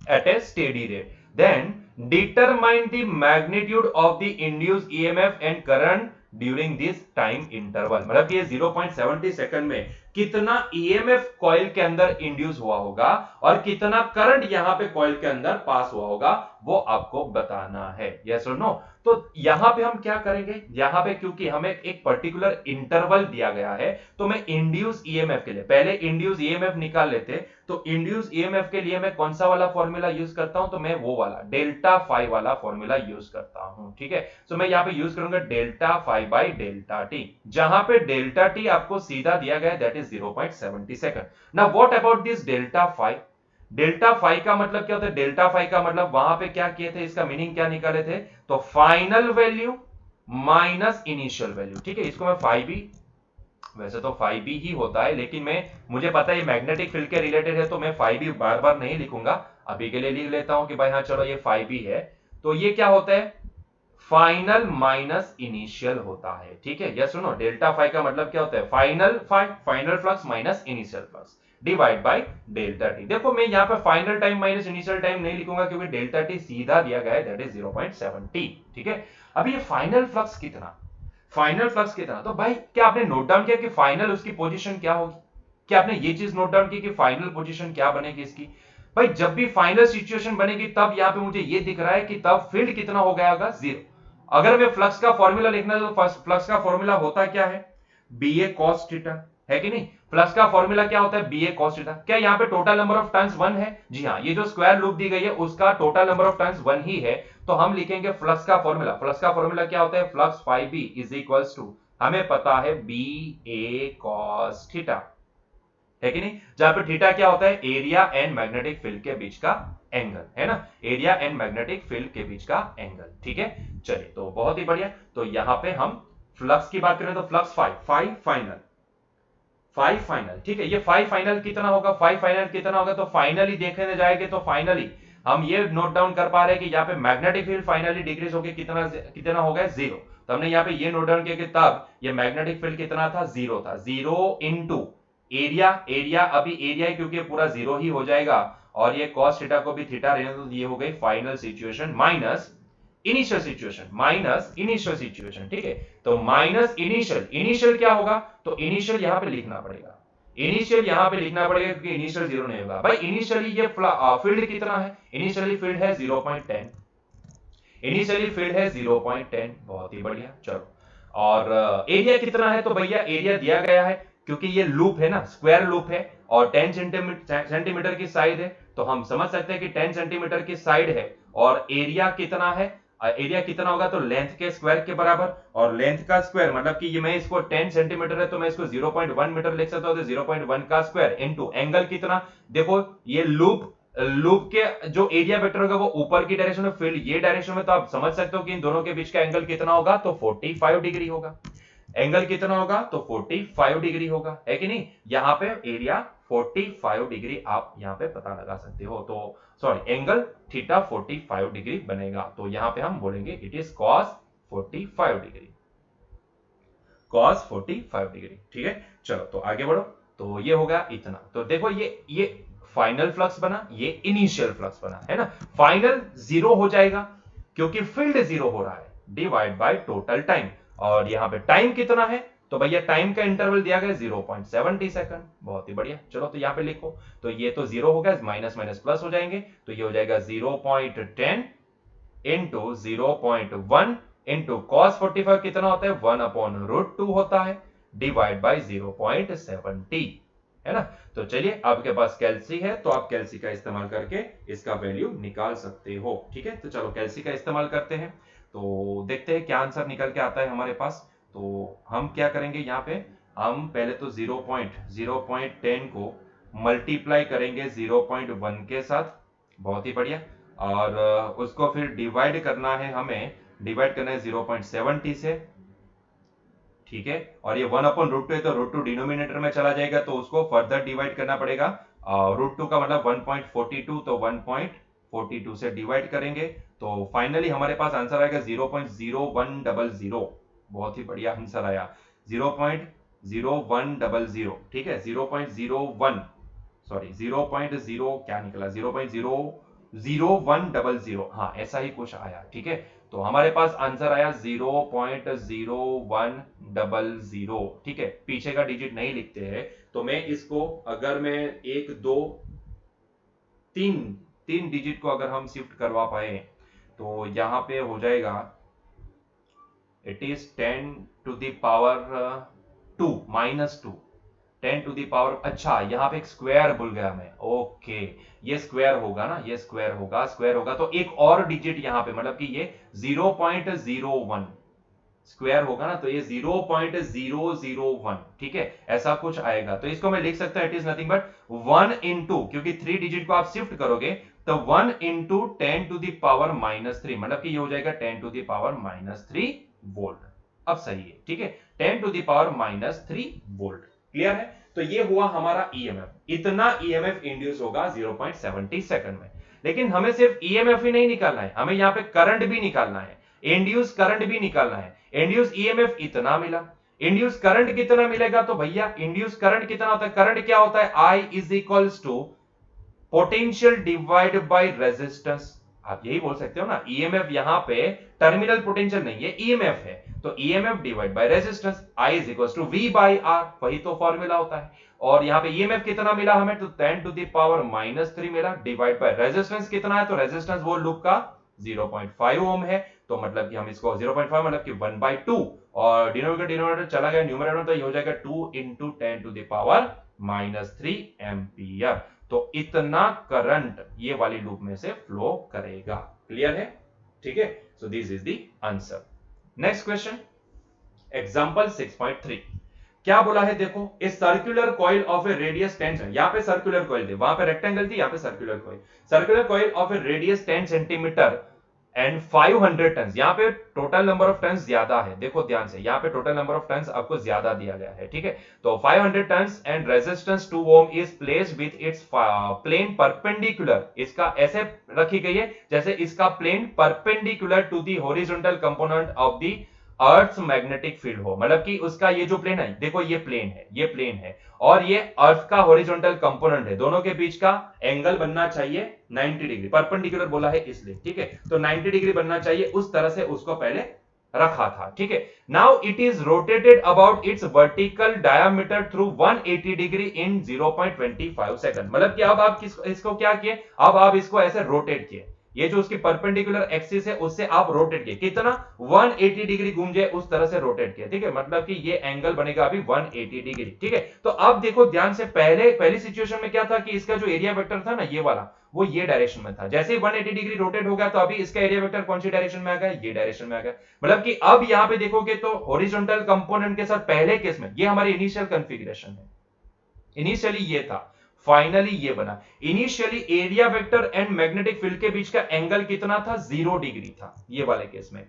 at a steady rate. Then determine the magnitude of the induced EMF and current during this time interval, मतलब ये 0.70 सेकंड में कितना EMF कॉइल के अंदर इंड्यूस हुआ होगा और कितना करंट यहां पे कॉइल के अंदर पास हुआ होगा वो आपको बताना है। यस और नो? तो यहां पे हम क्या करेंगे, यहां पे क्योंकि हमें एक पर्टिकुलर इंटरवल दिया गया है, तो मैं इंड्यूस ईएमएफ के लिए पहले इंड्यूस ईएमएफ निकाल लेते। तो इंड्यूस ईएमएफ के लिए मैं कौन सा वाला फॉर्मूला यूज करता हूं, तो मैं वो वाला डेल्टा फाई वाला फॉर्मूला यूज करता हूं। ठीक है, तो मैं यहां पे यूज करूंगा delta phi by delta t, जहां पे डेल्टा टी आपको सीधा दिया गया है, that is 0.70 second. Now what about this delta phi, delta phi का मतलब क्या होता है, डेल्टा फाई का मतलब वहां पे क्या किए थे, इसका मीनिंग क्या निकाले थे, तो final value minus initial value. ठीक है, इसको मैं फाई बी, वैसे तो फाई बी ही होता है, लेकिन मैं मुझे पता है ये मैग्नेटिक फील्ड के रिलेटेड है, तो मैं फाई बी बार बार नहीं लिखूंगा, अभी के लिए लिख लेता हूं कि भाई हाँ चलो ये फाई बी है। तो ये क्या होता है, फाइनल माइनस इनिशियल होता है। ठीक है, यस सुनो, डेल्टा फाई का मतलब क्या होता है, final phi, final flux minus initial flux divide by delta t. देखो मैं यहाँ पे final time minus initial time नहीं लिखूंगा, क्योंकि डेल्टा टी सीधा दिया गया है, दैट इज 0.70। ठीक है, अब ये फाइनल फ्लक्स कितना, फाइनल फ्लक्स कितना, तो भाई क्या आपने नोट डाउन किया कि फाइनल उसकी पोजीशन क्या होगी, क्या आपने ये चीज नोट डाउन की कि फाइनल पोजीशन क्या बनेगी इसकी। भाई जब भी फाइनल सिचुएशन बनेगी तब यहां पे मुझे ये दिख रहा है कि तब फील्ड कितना हो गया होगा, जीरो। अगर मैं फ्लक्स का फॉर्मूला लिखना है तो फ्लक्स का फॉर्मूला होता क्या है, बी ए कॉस थीटा, है कि नहीं। फ्लक्स का फॉर्मूला क्या होता है, बी ए कॉस थीटा। क्या यहाँ पे टोटल नंबर ऑफ टर्न्स 1 है, जी हाँ, ये जो स्क्वायर लूप दी गई है उसका टोटल नंबर ऑफ टर्न्स 1 ही है, तो हम लिखेंगे फ्लक्स का फॉर्मूला, फ्लक्स का फॉर्मूला क्या होता है, flux phi b is equals to, हमें पता है बी ए कॉस थीटा, है कि नहीं, जहां पे थीटा क्या होता है, एरिया एंड मैग्नेटिक फील्ड के बीच का एंगल, है ना, एरिया एंड मैग्नेटिक फील्ड के बीच का एंगल। ठीक है, चलिए तो बहुत ही बढ़िया। तो यहां पे हम फ्लक्स की बात करें तो flux phi, phi final, phi final. ठीक है, ये फाई फाइनल कितना होगा, फाई फाइनल कितना होगा, तो फाइनली देखने जाएंगे तो फाइनली हम ये नोट डाउन कर पा रहे हैं कि यहाँ पे मैग्नेटिक फील्ड फाइनली डिक्रीज होकर कितना कितना हो गया, जीरो। तो हमने यहाँ पे ये नोट डाउन किया कि तब ये मैग्नेटिक फील्ड कितना था, जीरो था, जीरो इनटू एरिया, एरिया अभी एरिया है क्योंकि पूरा जीरो ही हो जाएगा, और ये cos थीटा को भी थीटा रहने तो ये हो गई final situation minus initial situation, minus initial situation. ठीक है, तो माइनस इनिशियल, इनिशियल क्या होगा, तो इनिशियल यहां पे लिखना पड़ेगा, इनिशियल यहां पे लिखना पड़ेगा क्योंकि इनिशियल जीरो नहीं होगा। भाई इनिशियली ये फील्ड कितना है, इनिशियली फील्ड है 0.10, इनिशियली फील्ड है 0.10, बहुत ही बढ़िया। चलो, और एरिया कितना है, तो भैया एरिया दिया गया है क्योंकि ये लूप है ना, स्क्वायर लूप है, और 10 सेंटीमीटर की साइड है, तो हम समझ सकते हैं कि 10 सेंटीमीटर की साइड है, और एरिया कितना है, एरिया कितना होगा, तो लेंथ के स्क्वायर के बराबर, और लेंथ का स्क्वायर मतलब कि ये मैं इसको 10 सेंटीमीटर है तो मैं इसको 0.1 मीटर लिख सकता हूं, तो 0.1 का स्क्वायर इनटू एंगल कितना, देखो ये लूप, लूप के जो एरिया वेक्टर होगा वो ऊपर की डायरेक्शन में, फील्ड ये डायरेक्शन में, तो आप समझ सकते हो कि इन दोनों के बीच का एंगल कितना होगा, तो 45 डिग्री होगा। एंगल कितना होगा, तो 45 डिग्री होगा, है कि नहीं। यहां पे एरिया 45 डिग्री आप यहां पे पता लगा सकते हो, तो सॉरी एंगल थीटा 45 डिग्री बनेगा, तो यहां पे हम बोलेंगे it is cos 45 degree, cos 45 degree. ठीक है, चलो तो आगे बढ़ो। तो ये होगा इतना, तो देखो ये फाइनल फ्लक्स बना, ये इनिशियल फ्लक्स बना, है ना। फाइनल जीरो हो जाएगा क्योंकि फील्ड जीरो हो रहा है, डिवाइड बाय टोटल टाइम, और यहां पे टाइम कितना है, तो भैया टाइम का इंटरवल दिया गया 0.70 सेकंड, बहुत ही बढ़िया। चलो तो यहां पे लिखो, तो ये तो जीरो हो गया, माइनस माइनस प्लस हो जाएंगे, तो ये हो जाएगा 0.10 इंटू 0.1 इंटू कॉस 45 कितना होता है, 1/√2 होता है, डिवाइड बाय 0.70, है ना। तो चलिए आपके पास कैल्सी है तो आप कैल्सी का इस्तेमाल करके इसका वैल्यू निकाल सकते हो। ठीक है, तो चलो कैल्सी का इस्तेमाल करते हैं, तो देखते हैं क्या आंसर निकल के आता है हमारे पास। तो हम क्या करेंगे, यहाँ पे हम पहले तो 0.10 को मल्टीप्लाई करेंगे 0.1 के साथ, बहुत ही बढ़िया, और उसको फिर डिवाइड करना है, हमें डिवाइड करना है 0.70 से। ठीक है, और ये 1/√2 है तो √2 डिनोमिनेटर में चला जाएगा, तो उसको फर्दर डिवाइड करना पड़ेगा, √2 का मतलब 1.42, तो 1.42 से डिवाइड करेंगे, तो फाइनली हमारे पास आंसर आएगा 0.0100, बहुत ही बढ़िया आंसर आया, 0.0100। ठीक है, 0.01, सॉरी 0.0 क्या निकला, 0.00100, हाँ ऐसा ही कुछ आया। ठीक है, तो हमारे पास आंसर आया 0.0100। ठीक है, पीछे का डिजिट नहीं लिखते हैं, तो मैं इसको अगर मैं 1 2 3 डिजिट को अगर हम शिफ्ट करवा पाए तो यहां पे हो जाएगा it is 10 to the power 2 -2, 10 to the power, अच्छा यहाँ पे एक स्क्वायर भूल गया मैं, ओके ये स्क्वायर होगा ना, ये स्क्वायर होगा, स्क्वायर होगा तो एक और डिजिट यहाँ पे, मतलब कि ये 0.01 स्क्वायर होगा ना, तो ये 0.001, ठीक है, ऐसा कुछ आएगा। तो इसको मैं लिख सकता हूं, it is nothing but 1 into, क्योंकि 3 डिजिट को आप शिफ्ट करोगे तो 1 इंटू 10 टू द पावर -3, मतलब कि ये हो जाएगा 10 टू द पावर -3 वोल्ट। अब सही है, ठीक है, 10 to the power -3 volt. Clear है? तो ये हुआ हमारा ईएमएफ, इतना ईएमएफ इंड्यूस होगा 0.70 सेकंड में। लेकिन हमें सिर्फ ईएमएफ ही नहीं निकालना है, हमें यहां पे करंट भी निकालना है, इंड्यूस करंट भी निकालना है। इंड्यूस ईएमएफ इतना मिला, इंड्यूस करंट कितना मिलेगा, तो भैया इंड्यूस करंट कितना होता है, करंट क्या होता है, I is equals to potential divide by resistance. आप यही बोल सकते हो ना, ईएमएफ यहां पे टर्मिनल पोटेंशियल नहीं है, ईएमएफ है, तो EMF divide by resistance, I is equals to V by R, वही तो फॉर्मूला होता है। और यहां पे ईएमएफ कितना मिला हमें, तो 10 टू द पावर -3 मिला, डिवाइड बाय रेजिस्टेंस कितना है, तो रेजिस्टेंस वो लूप का 0.5 ओम है, तो मतलब कि हम इसको 0.5 मतलब कि 1/2, और डिनोमिनेटर चला गया न्यूमरेटर में, तो ये हो जाएगा 2 into 10 to the power -3 ampere. तो इतना करंट ये वाली लूप में से फ्लो करेगा। क्लियर है? ठीक है, so this is the answer. Next question, example 6.3। क्या बोला है देखो, a circular coil of a radius 10, यहां पे सर्कुलर कॉइल थी, वहां पे रेक्टेंगल थी, यहां पे circular coil, circular coil of a radius 10 centimetre and 500 turn, यहां पे टोटल नंबर ऑफ टन्स ज्यादा है, देखो ध्यान से, यहां पे टोटल नंबर ऑफ टन्स आपको ज्यादा दिया गया है, ठीक है, तो 500 turns and resistance 2 ohm is placed with its plane perpendicular, इसका ऐसे रखी गई है जैसे इसका plane perpendicular to the horizontal component of the earth magnetic field हो, मतलब कि उसका ये जो प्लेन है, देखो ये प्लेन है, ये प्लेन है, और ये अर्थ का हॉरिजॉन्टल कंपोनेंट है, दोनों के बीच का एंगल बनना चाहिए 90 डिग्री, परपेंडिकुलर बोला है इसलिए, ठीक है, तो 90 डिग्री बनना चाहिए, उस तरह से उसको पहले रखा था, ठीक है। Now it is rotated about it's vertical diameter through 180 degree in 0.25 second, मतलब कि अब आप इसको क्या किए, अब आप इसको ऐसे रोटेट किए, ये जो उसकी परपेंडिकुलर एक्सिस है उससे आप रोटेट किए, कितना 180 डिग्री घूम जाए उस तरह से रोटेट किया, ठीक है, मतलब कि ये एंगल बनेगा अभी 180 डिग्री, ठीक है। तो अब देखो ध्यान से, पहली सिचुएशन में क्या था कि इसका जो एरिया वेक्टर था ना, ये वाला, वो ये डायरेक्शन में था, जैसे ही 180 डिग्री रोटेट हो गया तो अभी इसका एरिया वेक्टर कौन सी डायरेक्शन में आ गया, ये डायरेक्शन में आ गया, मतलब कि अब यहां पे देखोगे तो हॉरिजॉन्टल कंपोनेंट के साथ पहले केस में ये हमारी इनिशियल कॉन्फ़िगरेशन है, इनिशियली ये था, फाइनली ये बना। Initially area vector and magnetic field के बीच का एंगल कितना था, 0 डिग्री था ये वाले केस में,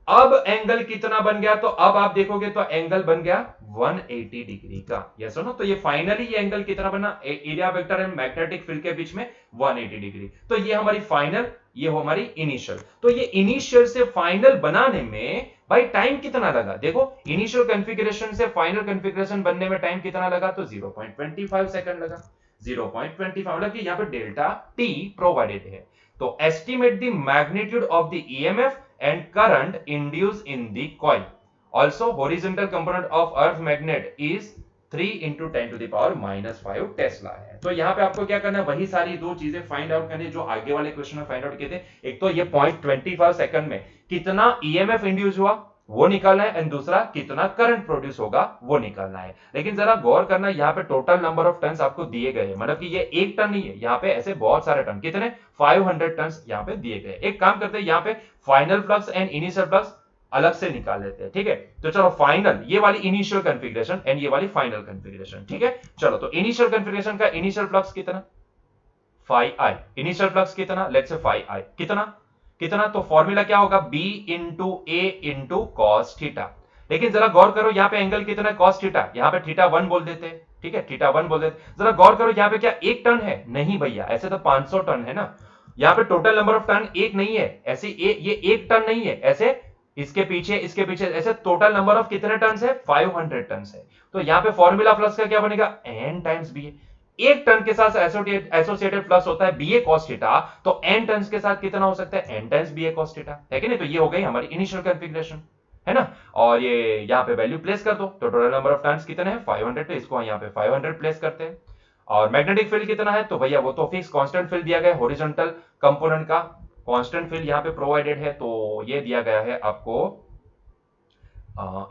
अब एंगल कितना बन गया, तो अब आप देखोगे तो एंगल बन गया 180 डिग्री का, यस और नो, तो ये फाइनली ये एंगल कितना बना, area vector and magnetic field के बीच में 180 डिग्री, तो ये हमारी फाइनल, ये हो हमारी इनिशियल। तो ये इनिशियल से फाइनल बनाने में भाई टाइम कितना लगा, देखो इनिशियल कॉन्फ़िगरेशन से फाइनल कॉन्फ़िगरेशन बनने में टाइम कितना लगा, तो 0.25 सेकंड लगा, 0.25, मतलब कि यहां पे डेल्टा टी प्रोवाइडेड है। तो estimate the magnitude of the EMF and current induced in the coil. Also, horizontal component of earth magnet is 3 into 10 to the power -5 Tesla है। तो यहाँ पे आपको क्या करना है, वही सारी दो चीजें फाइंड आउट करनी जो आगे वाले क्वेश्चन में फाइंड आउट किए थे, एक तो ये 0.25 सेकंड में कितना ईएमएफ इंड्यूस हुआ वो निकालना है, एंड दूसरा कितना करंट प्रोड्यूस होगा वो निकालना है। लेकिन जरा गौर करना, यहाँ पे टोटल नंबर ऑफ टन्स आपको दिए गए हैं, मतलब कि ये एक टन नहीं है, यहाँ पे ऐसे बहुत सारे टन, कितने 500 टन्स यहाँ पे दिए गए। एक काम करते हैं, यहाँ पे final flux and initial flux अलग से निकाल लेते हैं, ठीक है। तो चलो फाइनल, ये वाली इनिशियल कॉन्फ़िगरेशन एंड ये वाली फाइनल कॉन्फ़िगरेशन, ठीक है। चलो तो इनिशियल कॉन्फ़िगरेशन का इनिशियल फ्लक्स कितना, फाई आई, इनिशियल फ्लक्स कितना, लेट्स से फाई आई कितना कितना, तो फॉर्मूला क्या होगा, B into A into cos theta. लेकिन जरा गौर करो यहाँ पे एंगल कितना है, कॉस थीटा, यहाँ पे थीटा 1 बोल देते हैं, ठीक है, थीटा 1 बोल देते। जरा गौर करो यहाँ पे क्या एक टन है, नहीं भैया, ऐसे तो 500 टन है ना, यहाँ पे टोटल नंबर ऑफ टन एक नहीं है, ऐसे ये एक टन नहीं है, ऐसे इसके पीछे ऐसे टोटल नंबर ऑफ कितने टन है, 500 टन है। तो यहाँ पे फॉर्मूला फ्लक्स का क्या बनेगा, n टाइम्स बी। एक टन के साथ एसोसिएटेड फ्लक्स होता है बीए कॉस थीटा, तो n टन के साथ कितना हो सकता है, n times BA cos theta, है कि नहीं। तो ये हो गई हमारी इनिशियल कॉन्फ़िगरेशन, है ना, और ये यहाँ पे वैल्यू प्लेस कर दो, तो टोटल नंबर ऑफ टर्न्स कितने हैं 500, तो इसको यहाँ पे 500 प्लेस करते हैं। और मैग्नेटिक फील्ड कितना है, तो भैया वो तो फिक्स कांस्टेंट फील्ड दिया गया है, हॉरिजॉन्टल कंपोनेंट का कांस्टेंट फील्ड यहाँ पे प्रोवाइडेड है, तो ये दिया गया है आपको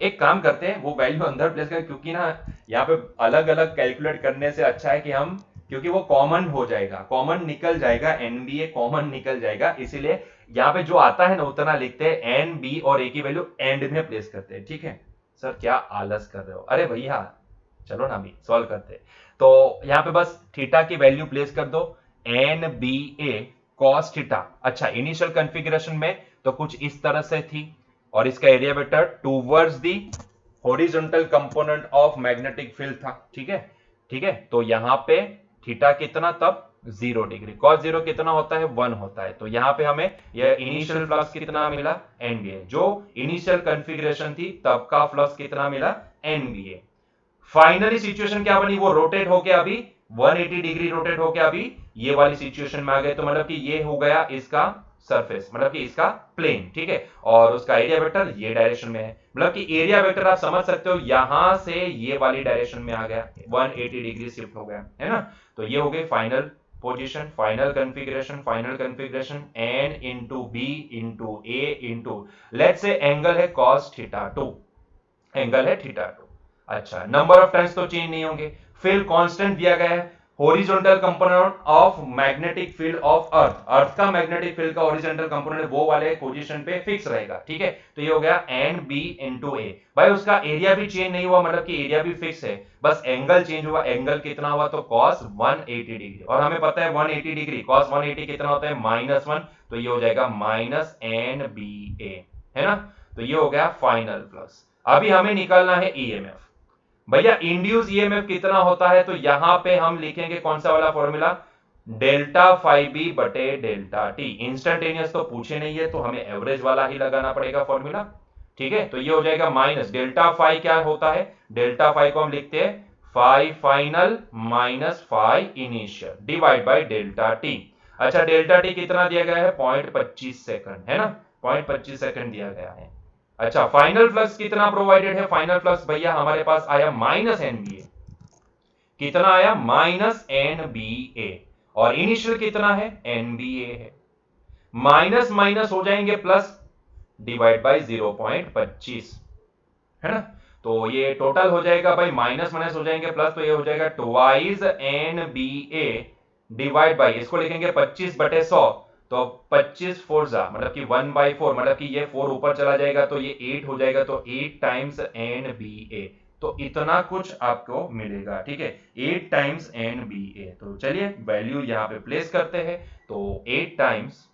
एक काम करते हैं, वो वैल्यू अंदर प्लेस करें, क्योंकि ना यहाँ पे अलग अलग कैलकुलेट करने से अच्छा है कि हम, क्योंकि वो कॉमन हो जाएगा, कॉमन निकल जाएगा, एनबीए कॉमन निकल जाएगा, इसीलिए यहाँ पे जो आता है ना उतना लिखते हैं, एन बी और ए की वैल्यू एंड में प्लेस करते हैं। ठीक है सर, क्या आलस कर रहे हो, अरे भैया चलो ना अभी सॉल्व करते हैं। तो यहाँ पे बस थीटा की वैल्यू प्लेस कर दो, एन बी ए कॉस थीटा। अच्छा, इनिशियल कॉन्फ़िगरेशन में तो कुछ इस तरह से थी, और इसका area vector towards the horizontal component of magnetic field था। ठीक है, ठीक है, तो यहां पे थीटा कितना, तब 0 डिग्री, कॉस 0 कितना होता है, 1 होता है। तो यहां पे हमें यह इनिशियल फ्लक्स कितना मिला, एनबीए, जो इनिशियल कॉन्फ़िगरेशन थी तब का फ्लक्स कितना मिला, एनबीए। फाइनली सिचुएशन क्या बनी, वो रोटेट होके अभी 180 डिग्री रोटेट होके अभी ये वाली सिचुएशन में आ गए। तो मतलब कि ये हो गया इसका सरफेस, मतलब कि इसका प्लेन। ठीक है, और उसका एरिया वेक्टर ये डायरेक्शन में है, मतलब कि एरिया वेक्टर आप समझ सकते हो यहां से ये वाली डायरेक्शन में आ गया, 180 डिग्री शिफ्ट हो गया, है ना। तो ये हो गई final position, final configuration, final configuration, N into B into A into, let's say angle है cos थीटा 2, एंगल है थीटा 2। अच्छा, नंबर ऑफ टाइम्स तो चेंज नहीं होंगे, फील्ड कांस्टेंट दिया गया है, horizontal component of magnetic field of earth, earth का मैग्नेटिक फील्ड का हॉरिजॉन्टल कंपोनेंट वो वाले पोजीशन पे फिक्स रहेगा। ठीक है, तो ये हो गया एन बी इंटू ए। भाई उसका एरिया भी चेंज नहीं हुआ, मतलब कि एरिया भी फिक्स है, बस एंगल चेंज हुआ। एंगल कितना हुआ, तो cos 180 डिग्री, और हमें पता है 180 डिग्री cos 180 कितना होता है, -1, तो ये हो जाएगा माइनस एन बी ए, है ना। तो ये हो गया फाइनल फ्लक्स। अभी हमें निकालना है ईएमएफ। भैया इंड्यूस ईएमएफ कितना होता है, तो यहां पे हम लिखेंगे कौन सा वाला फॉर्मूला, डेल्टा फाई बी बटे डेल्टा टी। इंस्टेंटेनियस तो पूछे नहीं है, तो हमें एवरेज वाला ही लगाना पड़ेगा फॉर्मूला। ठीक है, तो ये हो जाएगा माइनस डेल्टा फाई, क्या होता है, डेल्टा फाई को हम लिखते हैं phi final minus phi initial divide by delta t. अच्छा, डेल्टा टी कितना दिया गया है, 0.25 सेकंड, है ना, 0.25 सेकंड दिया गया है। अच्छा, फाइनल फ्लक्स कितना प्रोवाइडेड है, फाइनल फ्लक्स भैया हमारे पास आया माइनस एनबीए, कितना आया, माइनस एनबीए, और इनिशियल कितना है, एनबीए है। माइनस माइनस हो जाएंगे प्लस, डिवाइड बाय 0.25, है ना। तो ये टोटल हो जाएगा भाई, माइनस माइनस हो जाएंगे प्लस, तो ये हो जाएगा ट्वाइस एनबीए डिवाइड बाय, इसको लिखेंगे 25 बटे 100, तो 25 फोर जा मतलब कि 1/4, मतलब कि ये 4 ऊपर चला जाएगा तो ये 8 हो जाएगा, तो 8 टाइम्स एन बी ए, तो इतना कुछ आपको मिलेगा। ठीक है, 8 टाइम्स एन बी ए। तो चलिए वैल्यू यहाँ पे प्लेस करते हैं, तो 8 times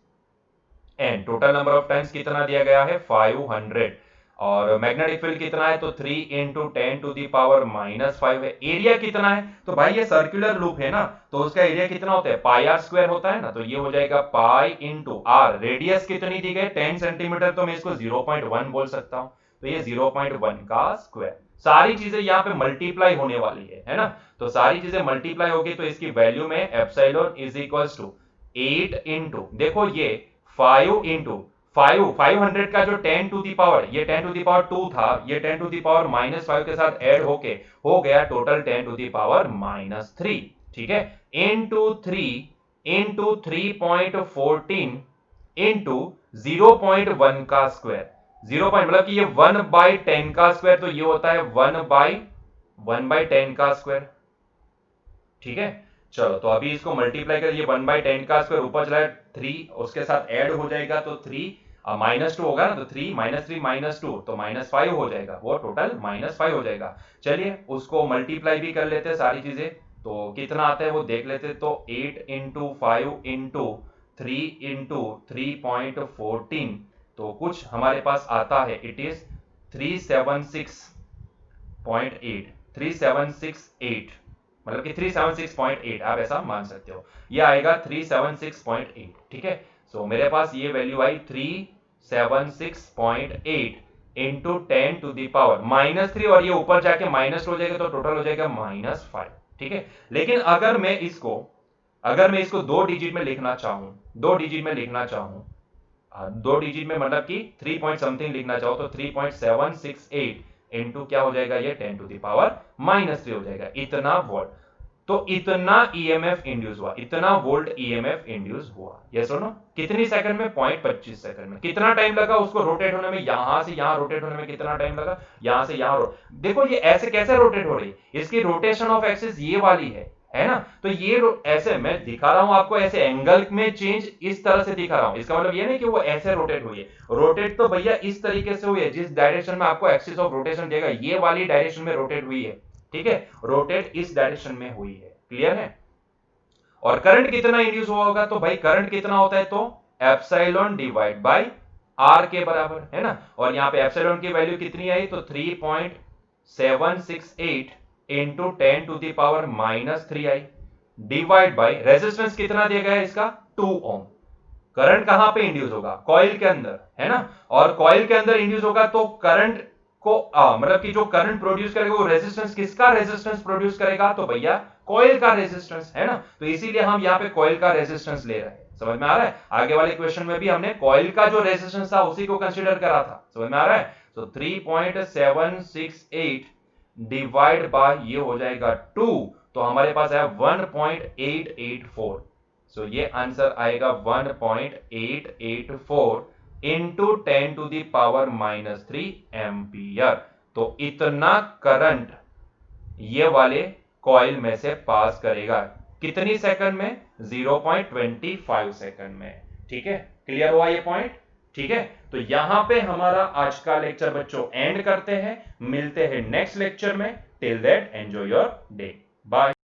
N, total number of times कितना दिया गया है, 500, और मैग्नेटिक फील्ड कितना है, तो 3 इंटू 10 टू दी पावर -5 है। एरिया कितना है, तो भाई ये सर्कुलर लूप है ना, तो उसका एरिया कितना होता है, पाई आर स्क्वायर होता है ना, तो ये हो जाएगा पाई इंटू आर। रेडियस कितनी दी गई, 10 सेंटीमीटर, तो मैं इसको 0.1 बोल सकता हूं, तो ये 0.1 का स्क्वायर। सारी चीजें यहाँ पे मल्टीप्लाई होने वाली है ना, तो सारी चीजें मल्टीप्लाई होगी, तो इसकी वैल्यू में epsilon is equals to 8 into, देखो ये 5 इंटू 500 का जो 10 टू दी पावर, ये 10 टू दी पावर 2 था, ये 10 टू दी पावर -5 के साथ ऐड होके हो गया टोटल 10 टू दी पावर -3। ठीक है, इंटू 3 इंटू 3.14 इंटू 0.1 का स्क्वायर, 0 मतलब कि ये 1/10 का स्क्वायर, तो ये होता है 1/10 का स्क्वायर। ठीक है, चलो तो अभी इसको मल्टीप्लाई कर, ये 1/10 का स्क्वायर ऊपर चला 3, उसके साथ ऐड हो जाएगा, तो 3 -2 होगा ना, तो 3 -3 -2 तो -5 हो जाएगा, वो टोटल -5 हो जाएगा। चलिए उसको मल्टीप्लाई भी कर लेते हैं सारी चीजें, तो कितना आता है वो देख लेते हैं। तो 8 इंटू 5 इंटू 3 इंटू 3.14, तो कुछ हमारे पास आता है, इट इज 376.8, 376.8, मतलब कि 376.8 आप ऐसा मान सकते हो, ये आएगा 376.8। ठीक है, सो मेरे पास ये वैल्यू आई 376.8 इंटू 10 टू दी पावर -3, और ये ऊपर जाके माइनस हो जाएगा, तो टोटल हो जाएगा -5। ठीक है, लेकिन अगर मैं इसको 2 डिजिट में लिखना चाहूं, 2 डिजिट में लिखना चाहूं, 2 डिजिट में मतलब कि 3 पॉइंट समथिंग लिखना चाहो, तो 3.768 इंटू क्या हो जाएगा, ये 10 टू दी पावर -3 हो जाएगा, इतना वॉट। तो इतना ईएमएफ इंड्यूस हुआ, इतना वोल्ट ईएमएफ इंड्यूस हुआ। ये सुनो, कितनी सेकंड में? 0.25 सेकंड में। कितना टाइम लगा उसको रोटेट होने में? यहां से यहां रोटेट होने में कितना टाइम लगा? यहां से यहां देखो ये ऐसे कैसे रोटेट हो रही, इसकी रोटेशन ऑफ एक्सिस ये वाली है ना। तो ये ऐसे मैं दिखा रहा हूं आपको, ऐसे एंगल में चेंज इस तरह से दिखा रहा हूं, इसका मतलब ये नहीं कि वो ऐसे रोटेट हुई है। रोटेट तो भैया इस तरीके से हुई है, जिस डायरेक्शन में आपको एक्सिस ऑफ रोटेशन देगा ये वाली डायरेक्शन में रोटेट हुई है, ठीक है। रोटेट इस डायरेक्शन में हुई है, क्लियर है। और करंट कितना इंड्यूस हुआ होगा? तो भाई करंट कितना होता है? तो एप्सिलॉन डिवाइड बाय आर के बराबर, है ना। और यहां पे एप्सिलॉन की वैल्यू कितनी आई? तो 3.768 इंटू 10 टू द पावर -3 आई, डिवाइड बाय रेजिस्टेंस कितना दिया गया है इसका? 2 ओम। करंट कहां पे इंड्यूस होगा? कॉइल के अंदर, है ना। और कॉइल के अंदर इंड्यूस होगा तो करंट को मतलब कि जो करंट प्रोड्यूस करेगा वो रेजिस्टेंस, किसका रेजिस्टेंस प्रोड्यूस करेगा? तो भैया कॉइल का रेजिस्टेंस, है ना। तो इसीलिए हम यहां पे कॉइल का रेजिस्टेंस ले रहे हैं। समझ में आ रहा है? आगे वाले क्वेश्चन में भी हमने कॉइल का जो रेजिस्टेंस था उसी को कंसीडर करा था। समझ में आ रहा है? तो 3.768 डिवाइड बाय ये हो जाएगा 2, तो हमारे पास है 1.884। सो ये आंसर आएगा 1.884 into 10 to the power -3 ampere. तो इतना करंट ये वाले कॉइल में से पास करेगा, कितनी सेकंड में? 0.25 सेकंड में। ठीक है, क्लियर हुआ ये पॉइंट? ठीक है, तो यहां पे हमारा आज का लेक्चर बच्चों एंड करते हैं। मिलते हैं नेक्स्ट लेक्चर में। Till that enjoy your day, bye.